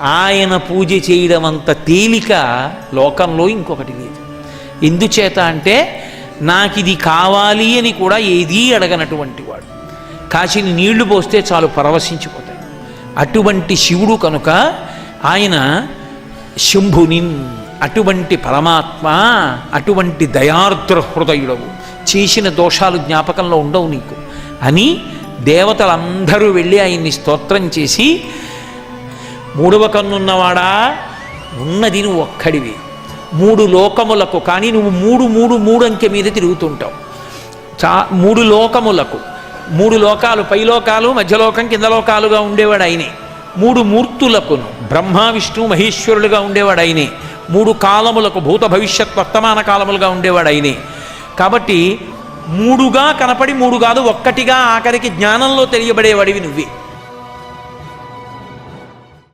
ఆయన పూజ చేయడం అంత తేలిక లోకంలో ఇంకొకటి లేదు. ఎందుచేత అంటే నాకు ఇది కావాలి అని కూడా ఏదీ అడగనటువంటి వాడు. కాసిని నీళ్లు పోస్తే చాలు పరవశించిపోతాయి. అటువంటి శివుడు కనుక ఆయన శంభుని, అటువంటి పరమాత్మ, అటువంటి దయార్ద్ర హృదయుడవు, చేసిన దోషాలు జ్ఞాపకంలో ఉండవు నీకు అని దేవతలందరూ వెళ్ళి ఆయన్ని స్తోత్రం చేసి, మూడవ కన్నున్నవాడా, ఉన్నది నువ్వు ఒక్కడివి, మూడు లోకములకు, కానీ నువ్వు మూడు అంకె మీద తిరుగుతుంటావు. మూడు లోకములకు, మూడు లోకాలు, పైలోకాలు, మధ్యలోకం, కింద లోకాలుగా ఉండేవాడు ఆయనే. మూడు మూర్తులకును, బ్రహ్మ విష్ణు మహేశ్వరులుగా ఉండేవాడు ఆయనే. మూడు కాలములకు, భూత భవిష్యత్ వర్తమాన కాలములుగా ఉండేవాడు ఆయనే. కాబట్టి మూడుగా కనపడి మూడు కాదు ఒక్కటిగా ఆఖరికి జ్ఞానంలో తెలియబడేవాడివి నువ్వే.